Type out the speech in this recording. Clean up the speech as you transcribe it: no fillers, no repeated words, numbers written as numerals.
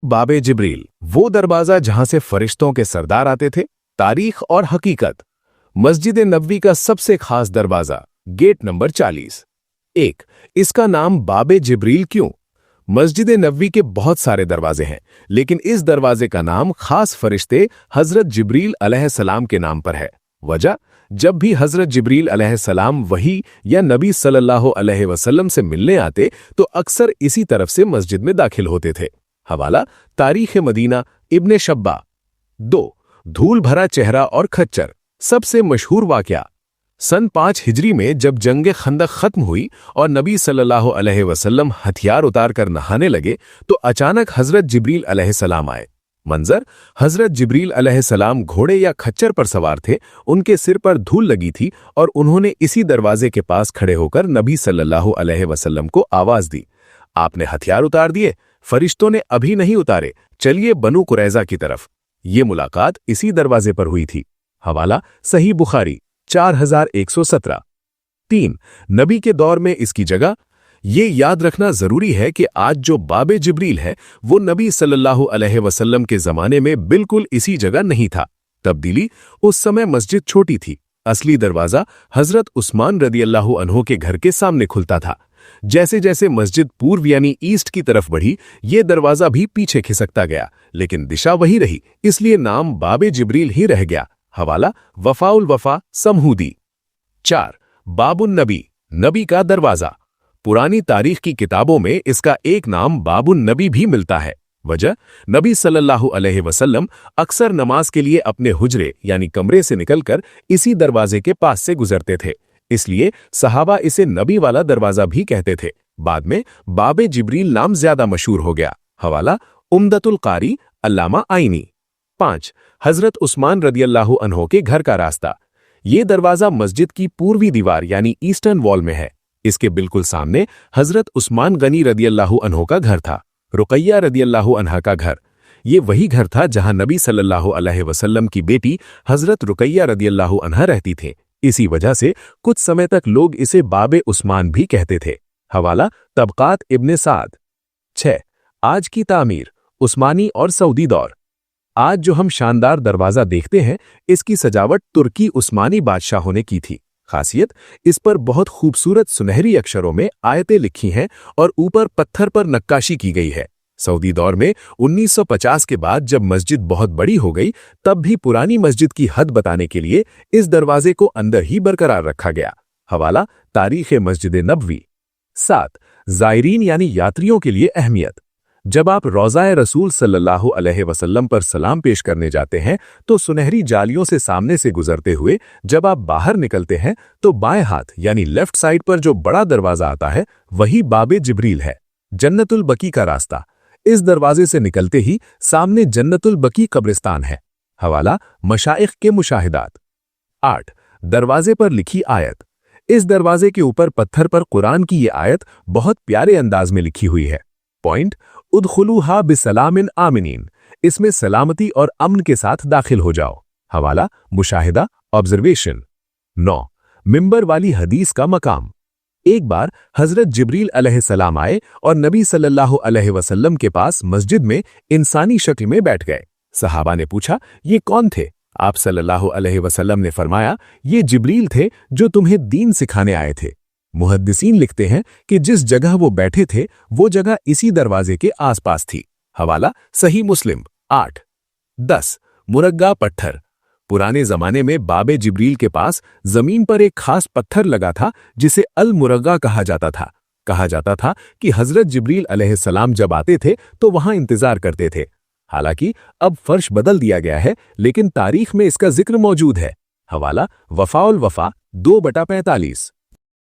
बाबे जिब्रील, वो दरवाजा जहां से फरिश्तों के सरदार आते थे। तारीख और हकीकत। मस्जिद नबवी का सबसे खास दरवाजा, गेट नंबर 40। 1। इसका नाम बाबे जिब्रील क्यों? मस्जिद नबवी के बहुत सारे दरवाजे हैं, लेकिन इस दरवाजे का नाम खास फरिश्ते हजरत जिब्रील अलैहिस्सलाम के नाम पर है। वजह, जब भी हजरत जिब्रील अलैहिस्सलाम वही या नबी सल्लल्लाहु अलैहि वसल्लम से मिलने आते तो अक्सर इसी तरफ से मस्जिद में दाखिल होते थे। हवाला तारीख मदीना, इब्ने शब्बा। 2। धूल भरा चेहरा और खच्चर। सबसे मशहूर वाकया, सन 5 हिजरी में जब जंग खंदक खत्म हुई और नबी सल्लल्लाहु अलैहि वसल्लम हथियार उतार कर नहाने लगे तो अचानक हजरत जिब्रील अलैहिस्सलाम आए। मंजर, हजरत जिब्रील अलैहिस्सलाम घोड़े या खच्चर पर सवार थे, उनके सिर पर धूल लगी थी और उन्होंने इसी दरवाजे के पास खड़े होकर नबी सल्लल्लाहु अलैहि वसल्लम को आवाज दी, आपने हथियार उतार दिए? फरिश्तों ने अभी नहीं उतारे, चलिए बनु कुरैजा की तरफ। ये मुलाकात इसी दरवाजे पर हुई थी। हवाला सही बुखारी 4117। 3। नबी के दौर में इसकी जगह। ये याद रखना जरूरी है कि आज जो बाबे जिब्रील है वो नबी सल्लल्लाहु अलैहि वसल्लम के जमाने में बिल्कुल इसी जगह नहीं था। तब्दीली, उस समय मस्जिद छोटी थी। असली दरवाजा हजरत उस्मान रदियल्लाहु अन्हु के घर के सामने खुलता था। जैसे जैसे मस्जिद पूर्व यानी ईस्ट की तरफ बढ़ी, ये दरवाजा भी पीछे खिसकता गया, लेकिन दिशा वही रही, इसलिए नाम बाबे जिब्रील ही रह गया। हवाला वफाउल वफा समहूदी। 4। बाबुन नबी, नबी का दरवाजा। पुरानी तारीख की किताबों में इसका एक नाम बाबुन नबी भी मिलता है। वजह, नबी सल्लल्लाहु अलैहि वसल्लम अक्सर नमाज के लिए अपने हुजरे यानी कमरे से निकलकर इसी दरवाजे के पास से गुजरते थे, इसलिए सहाबा इसे नबी वाला दरवाजा भी कहते थे। बाद में बाबे जिब्रील नाम ज्यादा मशहूर हो गया। हवाला उम्दतुल कारी, अल्लामा आइनी। 5। हजरत उस्मान रदियल्लाहु अन्हु के घर का रास्ता। ये दरवाजा मस्जिद की पूर्वी दीवार यानी ईस्टर्न वॉल में है। इसके बिल्कुल सामने हजरत उस्मान गनी रदियल्लाहु अन्हु का घर था, रुकैया रदियल्लाहु अन्हा का घर। ये वही घर था जहां नबी सल्लल्लाहु अलैहि वसल्लम की बेटी हजरत रुकैया रदियल्लाहु अन्हा रहती थे। इसी वजह से कुछ समय तक लोग इसे बाबे उस्मान भी कहते थे। हवाला तबकात इब्ने साद। 6। आज की तामीर, उस्मानी और सऊदी दौर। आज जो हम शानदार दरवाजा देखते हैं, इसकी सजावट तुर्की उस्मानी बादशाहों ने की थी। खासियत, इस पर बहुत खूबसूरत सुनहरी अक्षरों में आयतें लिखी हैं और ऊपर पत्थर पर नक्काशी की गई है। सऊदी दौर में 1950 के बाद जब मस्जिद बहुत बड़ी हो गई, तब भी पुरानी मस्जिद की हद बताने के लिए इस दरवाजे को अंदर ही बरकरार रखा गया। हवाला तारीख मस्जिद नबवी। 7। जायरीन यानी यात्रियों के लिए अहमियत। जब आप रोज़ाए रसूल सल्लल्लाहु अलैहि वसल्लम पर सलाम पेश करने जाते हैं तो सुनहरी जालियों से सामने से गुजरते हुए जब आप बाहर निकलते हैं तो बाएं हाथ यानी लेफ्ट साइड पर जो बड़ा दरवाजा आता है वही बाबे जिब्रील है। जन्नतुल बकी का रास्ता। इस दरवाजे से निकलते ही सामने जन्नतुल बकी कब्रिस्तान है। हवाला मशाइख के मुशाहिदात। 8। दरवाजे पर लिखी आयत। इस दरवाजे के ऊपर पत्थर पर कुरान की ये आयत बहुत प्यारे अंदाज में लिखी हुई है। पॉइंट, उदखुलूहा बिसलामिन आमिनीन, इसमें सलामती और अमन के साथ दाखिल हो जाओ। हवाला मुशाहिदा, ऑब्जर्वेशन। 9। मिंबर वाली हदीस का मकाम। एक बार हजरत जिब्रील अलैहिस्सलाम आए और नबी सल्लल्लाहु अलैहि वसल्लम के पास मस्जिद में इंसानी शक्ल में बैठ गए। सहाबा ने पूछा, ये कौन थे? आप सल्लल्लाहु अलैहि वसल्लम ने फरमाया, ये जिब्रील थे जो तुम्हें दीन सिखाने आए थे। मुहद्दिसीन लिखते हैं कि जिस जगह वो बैठे थे वो जगह इसी दरवाजे के आसपास थी। हवाला सही मुस्लिम। 8। 10। मुरग्गा पत्थर। पुराने जमाने में बाबे जिब्रील के पास जमीन पर एक खास पत्थर लगा था जिसे अल मुरग्गा कहा जाता था। कहा जाता था कि हजरत जिब्रील अलैहिस्सलाम जब आते थे तो वहां इंतजार करते थे। हालांकि अब फर्श बदल दिया गया है, लेकिन तारीख में इसका जिक्र मौजूद है। हवाला वफाउल वफा 2/45।